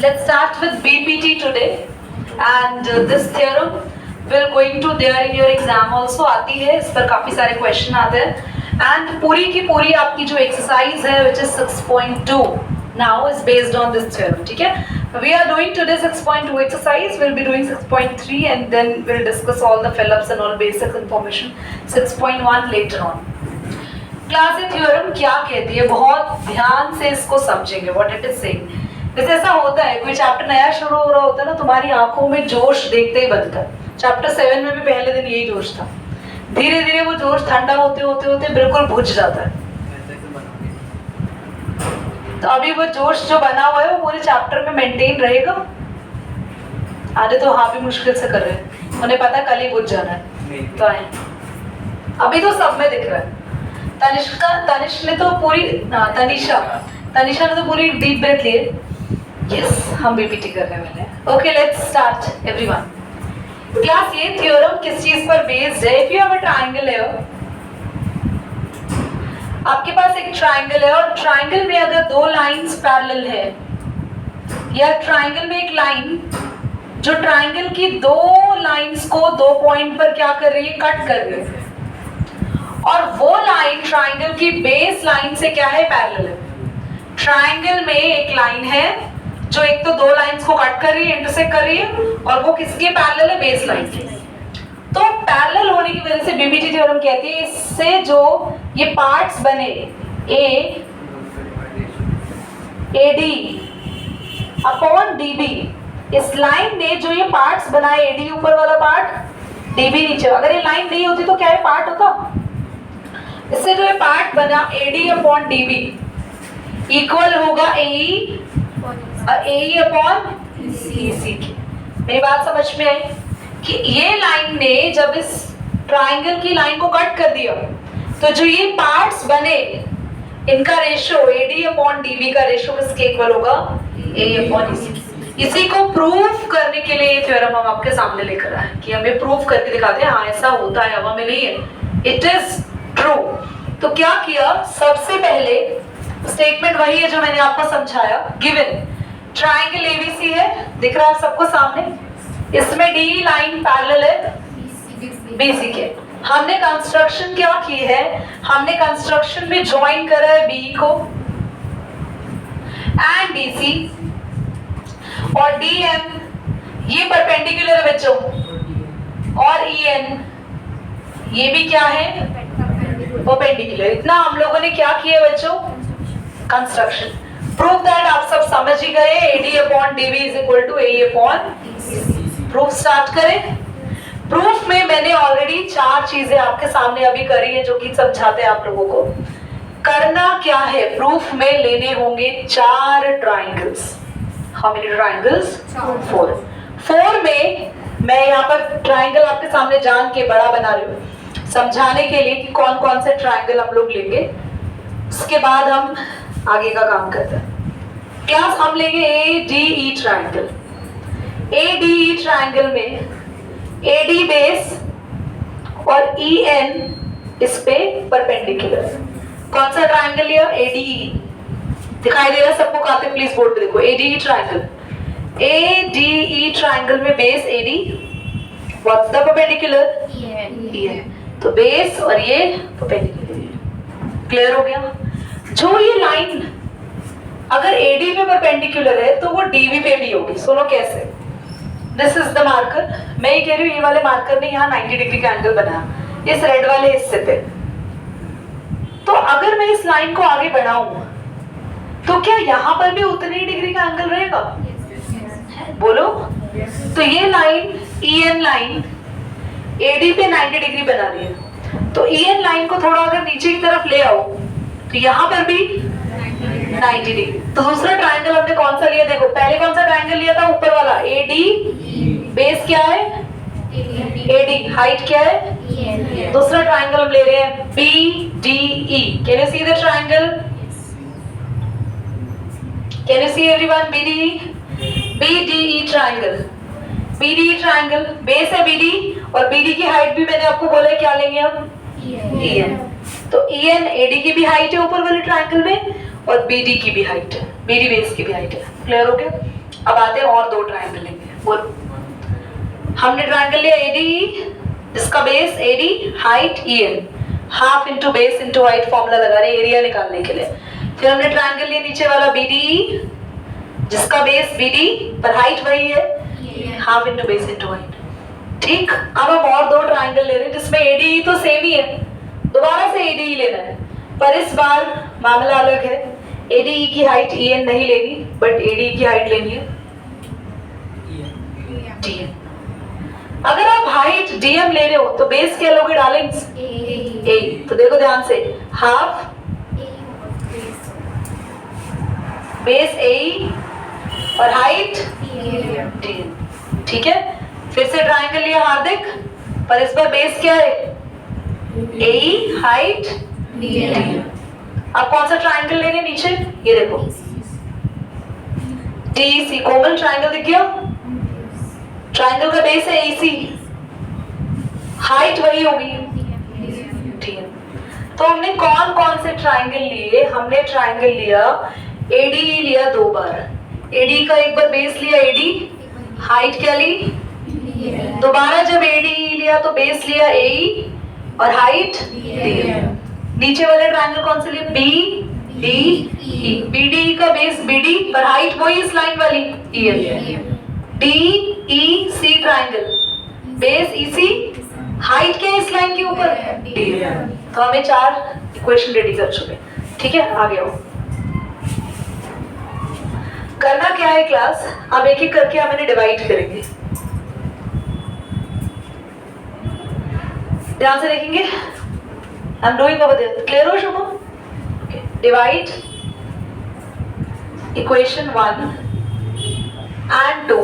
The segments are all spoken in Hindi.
Let's start with BPT today, and this theorem will going to there in your exam also आती है, इस पर काफी सारे क्वेश्चन आते हैं and पूरी की पूरी आपकी जो एक्सरसाइज है which is 6.2 now is based on this theorem. ठीक है, we are doing today 6.2 exercise, we'll be doing 6.3 and then we'll discuss all the fill-ups and all basic information 6.1 later on. Class theorem क्या कहती है, बहुत ध्यान से इसको समझेंगे what it is saying. जैसे ऐसा होता है कोई चैप्टर नया शुरू हो रहा होता है ना, तुम्हारी आंखों में जोश देखते ही बनता है. चैप्टर 7 में भी पहले दिन यही जोश था, धीरे धीरे वो जोश ठंडा होते होते होते बिल्कुल बुझ जाता है. तो अभी वो जोश जो बना हुआ है वो पूरे चैप्टर में मेंटेन रहेगा. आधे तो हाँ भी मुश्किल से कर रहे हैं, उन्हें पता कल ही बुझ जाना है तो आए. अभी तो सब में दिख रहा है. तनिष्क ने तो पूरी तनिषा ने तो पूरी डीप ब्रेथ लिए. यस, हम बीपीटी करने वाले हैं. Okay, let's start everyone. Class ये थ्योरम किस चीज पर बेस्ड है? If you have a triangle है, आपके पास एक ट्रायंगल है और ट्रायंगल में अगर दो लाइंस पैरेलल है या ट्रायंगल में एक लाइन जो ट्रायंगल की दो लाइंस को दो पॉइंट पर क्या कर रही है, कट कर रही है, और वो लाइन ट्रायंगल की बेस लाइन से क्या है, पैरेलल है. ट्रायंगल में एक लाइन है जो एक तो दो लाइंस को कट कर रही है, इंटरसेक्ट कर रही है, और वो किसके पैरेलल है, बेस लाइन के. तो पैरेलल होने की वजह से बीपीटी थ्योरम कहती है इससे जो ये पार्ट्स बने ए डी अपॉन डीबी, इस लाइन ने जो ये पार्ट्स बनाए, एडी ऊपर वाला पार्ट, डीबी नीचे, अगर ये लाइन नहीं होती तो क्या ये पार्ट होता? इससे जो ये पार्ट बना एडी अपॉन डीबी इक्वल होगा ए अपॉन सी के. मेरी बात समझ में आई कि ये लाइन ने जब इस ट्रायंगल की लाइन को कट कर दिया तो जो ये पार्ट्स बने इनका रेशियो एडी अपॉन डीबी का रेशियो किसके इक्वल होगा, ए अपॉन सी. इसी को प्रूफ करने के लिए ये थ्योरम हम आपके सामने लेकर आए कि हमें प्रूफ करके दिखाते हैं हाँ ऐसा होता है, हवा में नहीं है, इट इज ट्रू. तो क्या किया, सबसे पहले स्टेटमेंट वही है जो मैंने आपको समझाया. गिवन ट्रायंगल एबीसी है, दिख रहा है सबको सामने, इसमें डी लाइन पैरेलल है बीसी के. हमने कंस्ट्रक्शन क्या की है, हमने कंस्ट्रक्शन में ज्वाइन करा है बी को एंड बीसी, और डीएम ये परपेंडिकुलर है बच्चों, और ईएन ये भी क्या है, परपेंडिकुलर. इतना हम लोगों ने क्या किया बच्चों, कंस्ट्रक्शन. प्रूफ दैट आप सब समझ ही गए, AD upon DB is equal to A upon. Proof start करें. प्रूफ में मैंने ऑलरेडी चार चीजें आपके सामने अभी करी है जो कि समझाते हैं आप लोगों को. करना क्या है, प्रूफ में लेने होंगे चार ट्रायंगल्स. How many triangles? 4 में मैं यहाँ पर ट्रायंगल आपके सामने जान के बड़ा बना रही हूँ समझाने के लिए कि कौन कौन से ट्रायंगल हम लोग लेंगे. उसके बाद हम आगे का काम करते हैं. क्लास हम लेंगे ए D E triangle. A D E triangle में ए डी बेस और ई एन इस पे परपेंडिकुलर. कौन सा ट्रायंगल लिया, ए डी ई. दिखाई दे रहा सबको, कहते प्लीज बोर्ड पे देखो. A D E triangle, A D E triangle में base A D, what's the perpendicular, E N. तो बेस और ये परपेंडिकुलर. क्लियर हो गया? जो ये लाइन अगर एडी पे परपेंडिकुलर है तो वो डीबी पे भी होगी. सुनो कैसे. This is the marker. मैं ये कह रही हूँ ये वाले मार्कर ने यहाँ 90 डिग्री का एंगल बनाया इस रेड वाले हिस्से पे. तो अगर मैं इस लाइन को आगे बढ़ाऊं तो क्या यहाँ पर भी उतनी ही डिग्री का एंगल रहेगा? बोलो. तो ये लाइन ईएन लाइन एडी पे 90 डिग्री बना रही है, तो ईएन लाइन को थोड़ा अगर नीचे की तरफ ले आओ तो यहाँ पर भी 90 डिग्री. तो दूसरा ट्रायंगल हमने कौन सा लिया, देखो पहले कौन सा ट्रायंगल लिया था, ऊपर वाला एडी, बेस क्या है एडी, हाइट क्या है. दूसरा ट्रायंगल हम ले रहे हैं B D E. Can you see the triangle, can you see everyone, B D E triangle. B D E triangle base है बीडी, और बीडी की हाइट भी मैंने आपको बोला है क्या लेंगे हम, ईएन. तो ईएन एडी की भी हाइट है ऊपर वाले ट्रायंगल में, और बीडी की भी हाइट है, बीडी बेस की भी हाइट है. क्लियर हो गया? अब आते हैं और दो ट्रायंगल लेंगे, बोलो। हमने ट्रायंगल लिया एडी, जिसका base AD, height EN, half into base into height formula लगा रहे एरिया निकालने के लिए। फिर हमने ट्रायंगल लिया नीचे वाला BD, जिसका बेस BD पर हाइट वही है, half into base into height. ठीक, अब हम और दो ट्रायंगल ले रहे हैं जिसमें ADE तो सेम ही है, दोबारा से ADE लेना है, पर इस बार मामला अलग है। ADE की हाइट EN नहीं लेनी, बट ADE की हाइट लेनी है DM। अगर आप हाइट DM ले रहे हो तो बेस क्या लोगे डार्लिंग्स? A। तो देखो ध्यान से, हाफ बेस AE और हाइट DM। ठीक है, फिर से ट्रायंगल लिया हार्दिक, पर इस बार बेस क्या है? AE, height DM। अब कौन सा ट्रायंगल लेंगे नीचे? ये देखो DEC, कोमल ट्रायंगल दिख गया? ट्रायंगल का बेस है AC, हाइट वही होगी DM। तो हमने कौन कौन से ट्रायंगल लिए? हमने ट्रायंगल लिया ADE लिया दो बार, AD का एक बार बेस लिया AD, हाइट क्या ली? दोबारा जब ADE लिया तो बेस लिया AE और हाइट DM। नीचे वाले ट्रायंगल कौन से लिए? BDE, BDE का बेस BD पर हाइट वही इस लाइन वाली EN। DEC triangle, base EC, height क्या इस लाइन के ऊपर? DM। तो हमें 4 इक्वेशन रेडी कर चुके। ठीक है, आगे आओ। करना क्या है क्लास, अब एक एक करके हम इन्हें डिवाइड करेंगे। ध्यान से देखेंगे, I am doing over there, clear हो Shubham? Divide equation 1 and 2,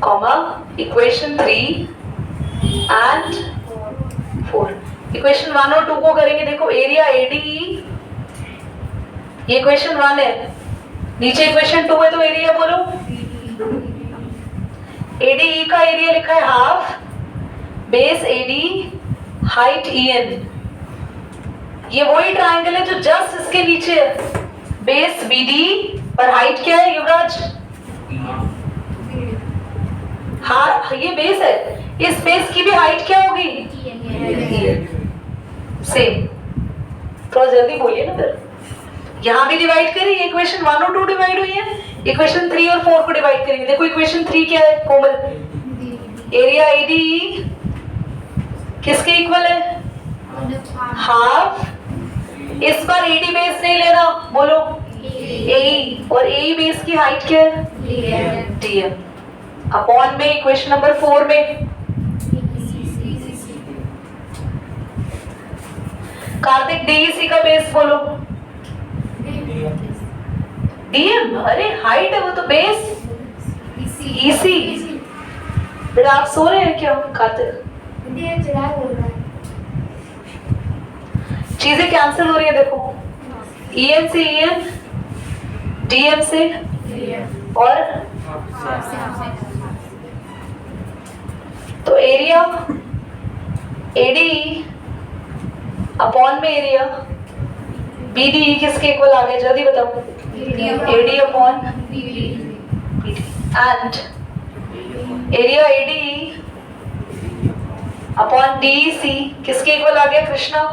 comma equation 3 and 4। Equation 1 और 2 को करेंगे। देखो एरिया ADE, ये इक्वेशन 1 है, नीचे इक्वेशन 2 है, तो एरिया बोलो। ADE का एरिया लिखा है half, base AD, height EN। ये वही ट्रायंगल है जो जस्ट इसके नीचे है, बेस BD पर हाइट क्या है युवराज? हाँ, ये बेस है, इस बेस की भी हाइट क्या होगी? सेम। थोड़ा जल्दी बोलिए ना, फिर यहाँ भी डिवाइड करें, इक्वेशन 1 और 2 डिवाइड हुई है, इक्वेशन 3 और 4 को डिवाइड करेंगे। देखो इक्वेशन 3 क्या है कोमल? एरिया ADE किसके इक्वल है? हाफ। इस बार AD बेस नहीं लेना, बोलो AE, और AE बेस की हाइट क्या है? DM। अपॉन में इक्वेशन नंबर 4 में कार्तिक DEC का बेस बोलो। DM, अरे हाइट है वो तो बेस EC। बेटा आप सो रहे हैं क्या कार्तिक? चीजें कैंसिल हो रही है, देखो EN से EN, DM से और तो एरिया ADE अपॉन में एरिया BDE किसके इक्वल आ गया? जल्दी बताओ। AD upon BD and area ADE upon DEC किसके इक्वल आ गया कृष्णा?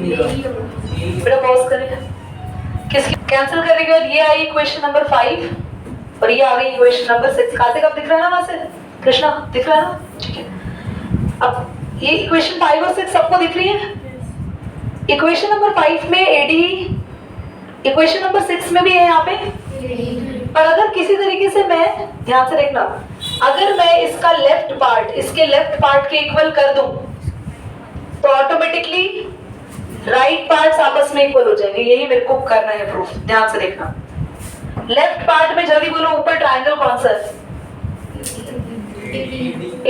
बेटा पॉज करेगा, किसकी कैंसिल करने के बाद ये आई इक्वेशन नंबर 5 और ये आ गई इक्वेशन नंबर 6। कार्तिक अब दिख रहा है ना वहां से? कृष्णा दिख रहा है ना? ठीक है, अब ये इक्वेशन 5 और 6 सबको दिख रही है। इक्वेशन नंबर 5 में ADE, इक्वेशन नंबर 6 में भी है यहाँ पे। पर अगर किसी तरीके से मैं, ध्यान से देखना, अगर मैं इसका लेफ्ट पार्ट इसके लेफ्ट पार्ट के इक्वल कर दूं तो ऑटोमेटिकली राइट पार्ट्स आपस में इक्वल हो जाएंगे। यही मेरे को करना है प्रूफ, ध्यान से देखना। लेफ्ट पार्ट में जल्दी बोलो, ऊपर ट्रायंगल कौन सा है?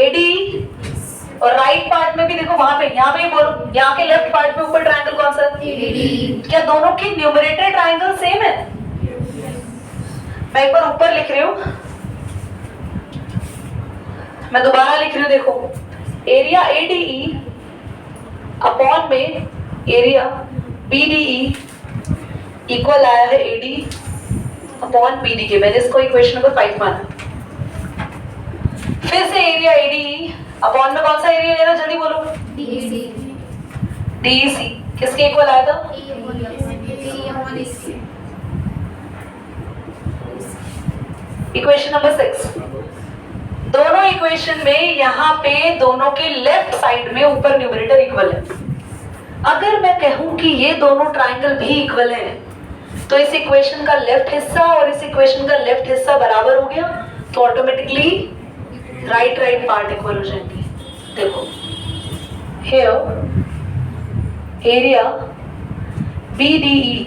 ADE। और राइट पार्ट में भी देखो वहां पे, यहाँ पे बोलो, यहाँ के लेफ्ट पार्ट में ऊपर ट्रायंगल कौन सा है? क्या दोनों की न्यूमरेटर ट्रायंगल सेम है? मैं एक बार ऊपर लिख रही हूँ, मैं दोबारा लिख रही हूँ, देखो एरिया ADE अपॉन में एरिया BDE इक्वल आया है AD अपॉन BD के, मैंने इसको इक्वेशन नंबर 5 माना। फिर से एरिया ADE अपॉन में कौन सा एरिया लेना, जल्दी बोलो। DEC किसके इक्वल आया था? Equation number 6। दोनों इक्वेशन में यहाँ पे दोनों के लेफ्ट साइड में ऊपर न्यूमरेटर इक्वल है। अगर मैं कहूं कि ये दोनों ट्राइंगल भी इक्वल है तो इस इक्वेशन का लेफ्ट हिस्सा और इस इक्वेशन का लेफ्ट हिस्सा बराबर हो गया, तो ऑटोमेटिकली राइट पार्ट इक्वल हो जाएंगे। देखो हियर एरिया BDE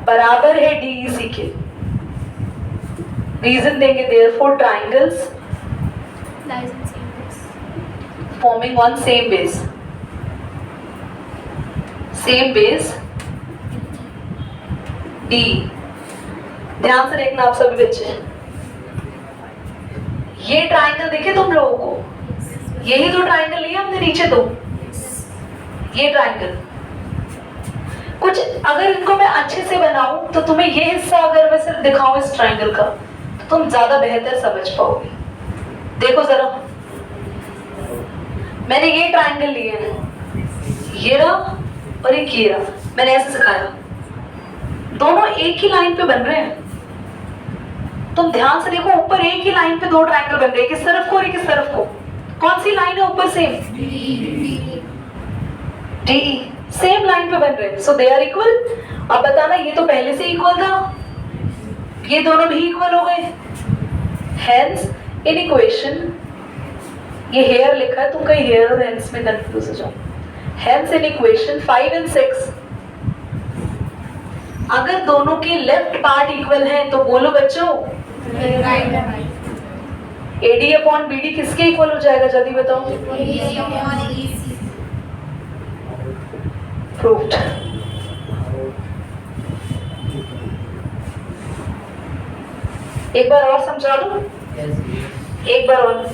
बराबर है DEC के। रीजन देंगे, therefore triangles forming on same base D। ध्यान से देखना आप सभी बच्चे, ये ट्राइंगल देखे तुम लोगों को, यही तो ट्राइंगल लिया हमने नीचे, तो ये ट्राइंगल कुछ अगर इनको मैं अच्छे से बनाऊं तो तुम्हें ये हिस्सा अगर मैं सिर्फ दिखाऊं इस ट्राइंगल का तो तुम ज्यादा बेहतर समझ पाओगे। देखो जरा, मैंने ये ट्राइंगल लिए हैं, ये रहा और एक ये रहा, मैंने ऐसे सिखाया, दोनों एक ही लाइन पे बन रहे हैं। तुम ध्यान से देखो, ऊपर एक ही लाइन पे दो ट्राइंगल बन रहे हैं, किस तरफ को और किस तरफ को। कौन सी लाइन है ऊपर? सेम DE, सेम लाइन पे बन रहे हैं, सो दे आर इक्वल। अब बताना, ये तो पहले से इक्वल था, ये दोनों भी इक्वल हो गए। हेंस इन इक्वेशन, ये हेयर लिखा है, तुम कहीं हेयर और हेंस में कंफ्यूज हो जाओ। हेंस इन इक्वेशन 5 and 6 अगर दोनों के लेफ्ट पार्ट इक्वल हैं तो बोलो बच्चों AD अपॉन BD किसके इक्वल हो जाएगा, जल्दी बताओ। प्रूव्ड। एक बार और समझा दो, एक बार और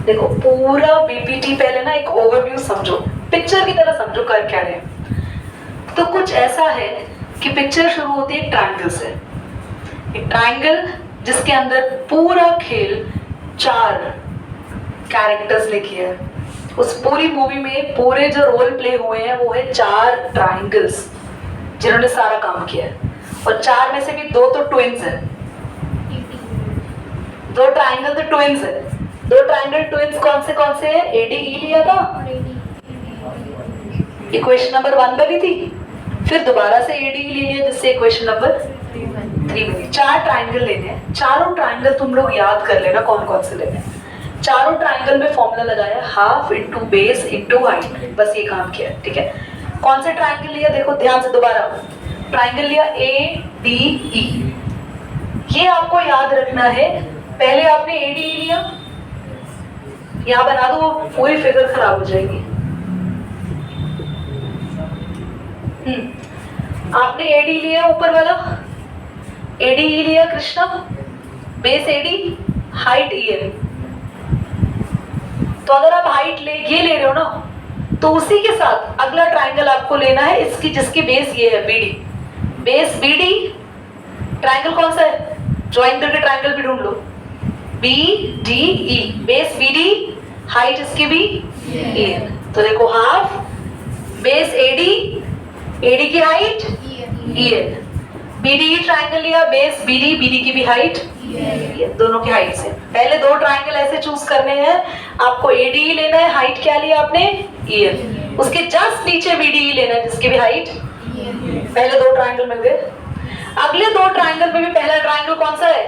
देखो। पूरा BPT पहले ना एक ओवरव्यू समझो, पिक्चर की तरह समझो कर क्या रहे हैं। तो कुछ ऐसा है कि पिक्चर शुरू होती है ट्रायंगल से, एक ट्रायंगल जिसके अंदर पूरा खेल 4 कैरेक्टर्स लिखे हैं। उस पूरी मूवी में पूरे जो रोल प्ले हुए हैं वो है 4 ट्रायंगल्स जिन्होंने सारा काम किया है, और 4 में से भी 2 तो ट्विंस हैं। 2 ट्रायंगल तो ट्विंस है। 2 ट्रायंगल ट्विंस कौन से हैं? ADE लिया था, इक्वेशन नंबर 1 बनी थी, फिर दोबारा से ADE ले लिया जिससे इक्वेशन नंबर 3 बनी। 4 ट्रायंगल लेने हैं, चारों ट्रायंगल तुम लोग याद कर लेना कौन कौन से लेने हैं। चारों ट्रायंगल में फॉर्मूला लगाया, half into base into height, बस ये काम किया, ठीक है। कौन से ट्रायंगल लिया देखो ध्यान से, दोबारा ट्रायंगल लिया ADE, ये आपको याद रखना है। पहले आपने ADE लिया, यहाँ बना दो, पूरी फिगर खराब हो जाएगी। आपने AD लिया ऊपर वाला, ADE लिया Krishna, base AD, height EN। तो अगर आप हाइट ये ले रहे हो ना, तो उसी के साथ अगला ट्रायंगल आपको लेना है इसकी जिसकी बेस ये है BD, बेस BD। ट्रायंगल कौन सा है, ज्वाइन करके ट्रायंगल भी ढूंढ लो, BDE, बेस BD, हाइट इसकी भी EN। तो देखो हाफ बेस AD की हाइट EN, BDE ट्रायंगल लिया, बेस BD की भी हाइट EN, दोनों की हाइट से। पहले 2 ट्रायंगल ऐसे चूज करने हैं, आपको ADE लेना है, हाइट क्या लिया आपने EN, उसके जस्ट नीचे BDE लेना है जिसकी भी हाइट EN। पहले 2 ट्रायंगल मिल गए। अगले 2 ट्रायंगल में भी पहला ट्रायंगल कौन सा है,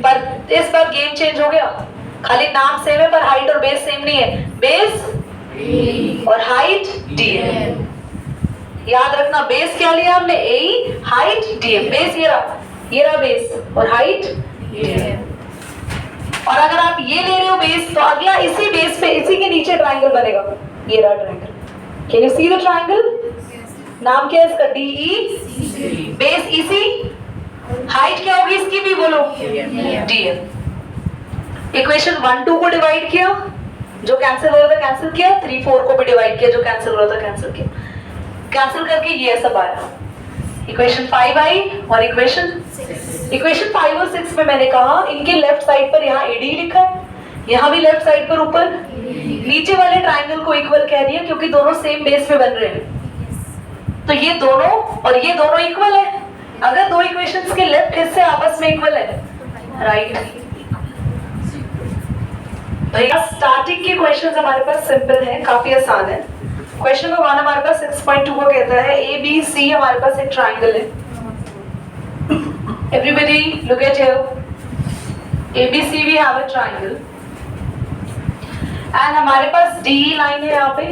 पर इस बार गेम चेंज हो गया, खाली नाम सेम है पर हाइट और बेस सेम नहीं है, बेस और हाइट DM। याद रखना, बेस क्या लिया हमने AE, हाइट DM। बेस ये रहा बेस और हाइट DM। और अगर आप ये ले रहे हो बेस, तो अगला इसी बेस पे इसी के नीचे ट्रायंगल बनेगा, ये रहा triangle. Can you see the triangle? नाम क्या है इसका, DE, बेस EC, हाइट क्या होगी इसकी भी बोलो, DM। इक्वेशन 1 2 को डिवाइड किया, जो कैंसिल हो रहा था कैंसिल किया, 3 4 को भी डिवाइड किया, जो कैंसिल हो रहा था कैंसिल किया, कैंसिल करके ये सब आया। इक्वेशन 5 आई, और इक्वेशन 5 और 6 में मैंने कहा इनके लेफ्ट साइड पर यहाँ AD लिखा है, यहाँ भी लेफ्ट साइड पर ऊपर नीचे वाले ट्राइंगल को इक्वल कह दिया क्योंकि दोनों सेम बेस पे बन रहे हैं। तो ये दोनों और ये दोनों इक्वल है। अगर दो इक्वेशंस के लेफ्ट हिस्से आपस में इक्वल है, राइट। भैया स्टार्टिंग के क्वेश्चंस हमारे पास सिंपल है, काफी आसान है। क्वेश्चन नंबर 1 हमारे पास 6.2 को कहता है ABC हमारे पास एक ट्राइंगल है। Everybody look at here, ABC we have a triangle and हमारे पास DE लाइन है यहाँ पे।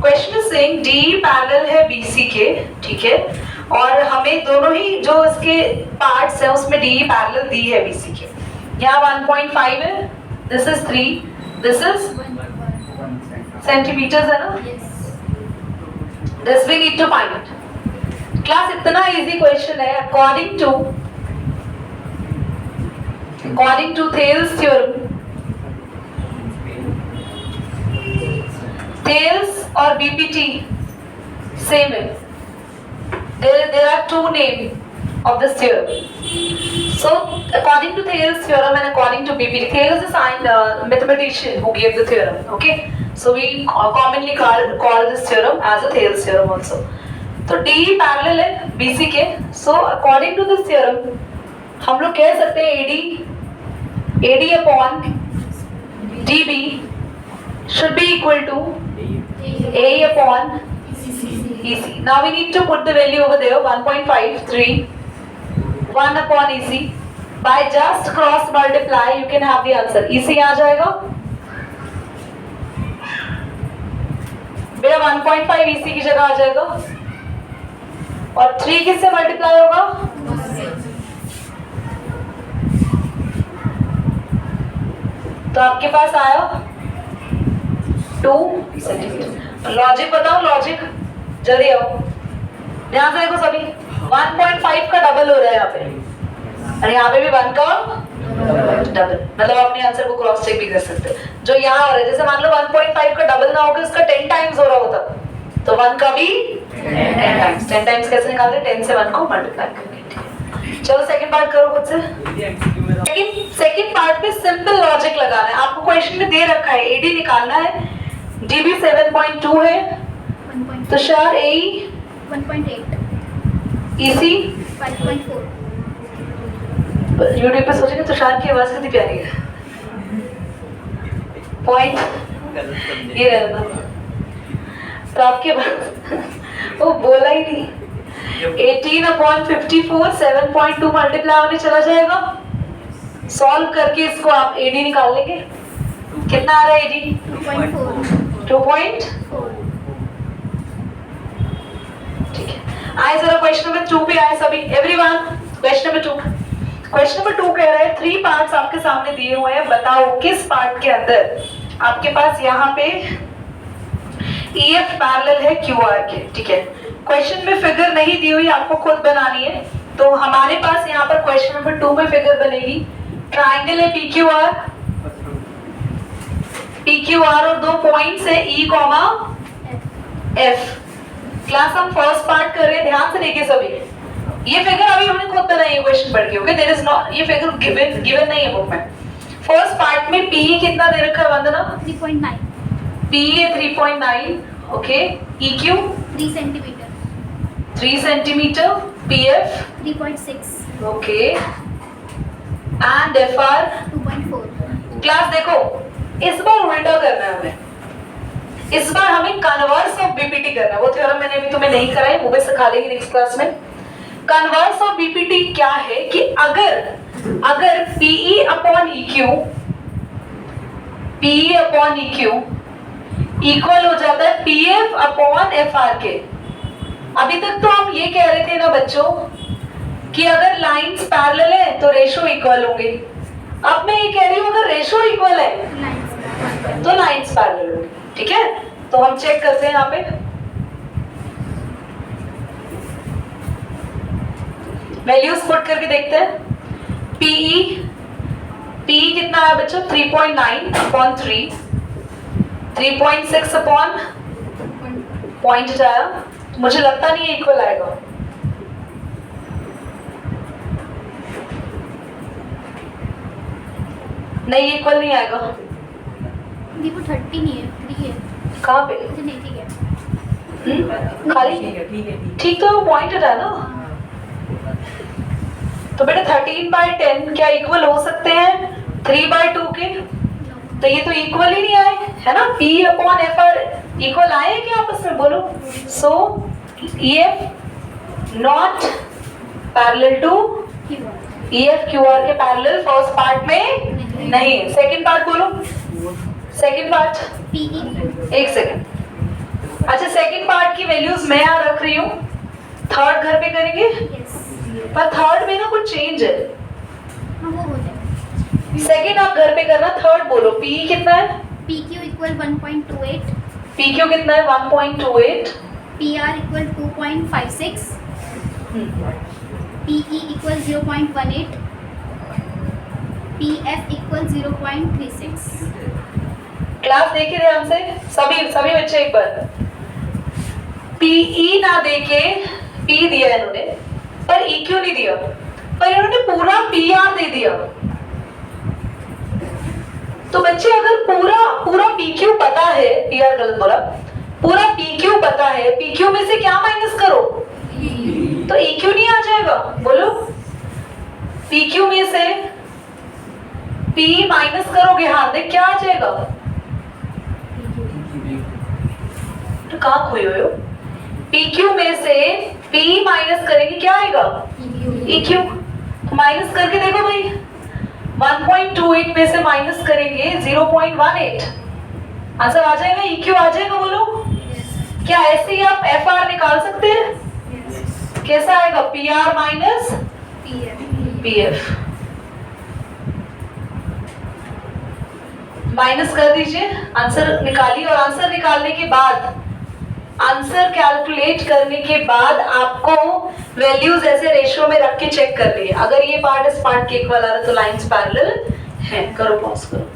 Question is saying DE parallel है BC के, ठीक है, और हमें दोनों ही जो इसके पार्ट्स हैं उसमें DE पैरेलल दी है BC के। यहाँ 1.5 है, this is 3, this is centimetres है ना, this we need to find it. Class इतना इजी क्वेश्चन है। According to Thales theorem, Thales और BPT same है. There are two names of this theorem. So according to Thales theorem and according to BPT, Thales is a mathematician who gave the theorem. Okay, so we commonly call this theorem as a Thales theorem also. तो DE पैरेलल है BC के. So according to this theorem हम लोग कह सकते हैं AD upon DB should be equal to AE upon EC. Now we need to put the value over there, 1.53, 1 upon EC. By just cross multiply you can have the answer. EC आ जाएगा मेरा 1.5 EC की जगह आ जाएगा और 3 किससे मल्टीप्लाई होगा? तो आपके पास आया 2 सेंटीमीटर। लॉजिक बताओ, लॉजिक जल्दी आओ, ध्यान से देखो सभी। 1.5 का डबल हो रहा है यहाँ पे और यहाँ पे भी 1 का डबल, मतलब अपने आंसर को क्रॉस चेक भी कर सकते हैं। जो यहाँ हो रहा है, जैसे मान लो 1.5 का डबल ना होकर उसका 10 टाइम्स हो रहा होता तो 1 का भी 10 टाइम्स। 10 टाइम्स कैसे निकालते हैं? 10 से 1 को मल्टीप्लाई करके। चलो सेकंड पार्ट करो खुद से। सेकंड पार्ट में सिंपल लॉजिक लगाना है। आपको क्वेश्चन में दे रखा है AD निकालना है, DB 7.2 है, तुषार AE 1.8, EC 5.4। यूट्यूब पे सोचेंगे तुषार की आवाज कितनी प्यारी है। पॉइंट ये रहना तो आपके पास वो बोला ही नहीं। 18/54 7.2 मल्टीप्लाई होने चला जाएगा। सॉल्व करके इसको आप AD निकाल लेंगे। कितना आ रहा है AD? 2.4। ठीक है, आए जरा क्वेश्चन नंबर 2 पे आए सभी। Everyone question number 2। Question number 2 कह रहा है 3 पार्ट्स आपके सामने दिए हुए हैं, बताओ किस पार्ट के अंदर आपके पास यहाँ पे EF पैरेलल है QR के। ठीक है, क्वेश्चन में फिगर नहीं दी हुई, आपको खुद बनानी है। तो हमारे पास यहाँ पर क्वेश्चन नंबर 2 में फिगर बनेगी। ट्राइंगल है PQR और 2 पॉइंट्स है E, F। क्लास हम फर्स्ट पार्ट कर रहे हैं, ध्यान से देखिए सभी। ये फिगर अभी हमने खुद बनाई है क्वेश्चन पढ़ के। ओके, देयर इज नॉट, ये फिगर गिवन नहीं है बुक में। फर्स्ट पार्ट में PE कितना दे रखा है वंदना? 3.9। PE है 3.9। Okay, EQ 3 centimetre. 3 centimetre. PF 3.6। Okay, and FR 2.4। Class देखो, इस बार उल्टा करना है हमें। इस बार हमें कन्वर्स ऑफ BPT करना है। वो थ्योरम मैंने अभी तुम्हें नहीं कराई, वो भी सिखा देंगे नेक्स्ट क्लास में। कन्वर्स ऑफ BPT क्या है कि अगर PE अपॉन EQ इक्वल हो जाता है PF अपॉन FR के। अभी तक तो हम ये कह रहे थे ना बच्चों कि अगर लाइंस पैरेलल है तो रेशो इक्वल होंगे। अब मैं ये कह रही हूँ अगर रेशो इक्वल है तो लाइंस पैरेलल होंगे। ठीक है, तो हम चेक करते हैं यहाँ पे। वैल्यूज पुट करके देखते हैं। PE कितना है बच्चों? 3.9 अपॉन 3, 3.6 अपॉन पॉइंट हटाया, मुझे लगता नहीं है इक्वल आएगा। नहीं इक्वल नहीं आएगा। वो 30 नहीं है, 3 है। कहाँ पे? नहीं ठीक है। खाली ठीक तो पॉइंट हटा ना। तो बेटा 13/10 क्या इक्वल हो सकते हैं 3/2 के? तो ये तो इक्वल ही नहीं आए, है ना? P/FR इक्वल आए क्या आपस में, बोलो। So EF not parallel to EF QR के पैरेलल फर्स्ट पार्ट में नहीं है। सेकंड पार्ट बोलो, सेकंड पार्ट। PE एक सेकंड। अच्छा सेकंड पार्ट की वैल्यूज मैं यहाँ रख रही हूँ, थर्ड घर पे करेंगे। यस, पर थर्ड में ना कुछ चेंज है। हाँ वो हो जाएगा। सेकंड आप घर पे करना, थर्ड बोलो। PE कितना है? PQ इक्वल 1.28, PQ कितना है? 1.28। PR equal 2.56, PE equal 0.18, PF equal 0.36। Class देखिए ध्यान से, सभी बच्चे एक बार। PE ना देके P दिया इन्होंने, पर EQ नहीं दिया, पर इन्होंने पूरा PR दे दिया। तो बच्चे अगर पूरा PQ पता है, PR गलत बोला, पूरा PQ पता है, PQ में से क्या माइनस करो तो EQ नहीं आ जाएगा। बोलो PQ में से P माइनस करोगे, हाँ देख क्या आ जाएगा। तो कहाँ खोए हुए हो? PQ में से P माइनस करेंगे क्या आएगा? EQ। तो माइनस करके देखो भाई, 1.28 में से माइनस करेंगे 0.18, आंसर आ जाएगा, EQ आ जाएगा। बोलो क्या ऐसे ही आप FR निकाल सकते हैं? कैसा आएगा? PR minus PF। माइनस कर दीजिए, आंसर निकालिए, और आंसर निकालने के बाद, आंसर कैलकुलेट करने के बाद आपको वैल्यूज ऐसे रेशियो में रख के चेक कर लिए। अगर ये पार्ट इस पार्ट के इक्वल आ रहा है तो लाइंस पैरेलल है। करो पॉज करो।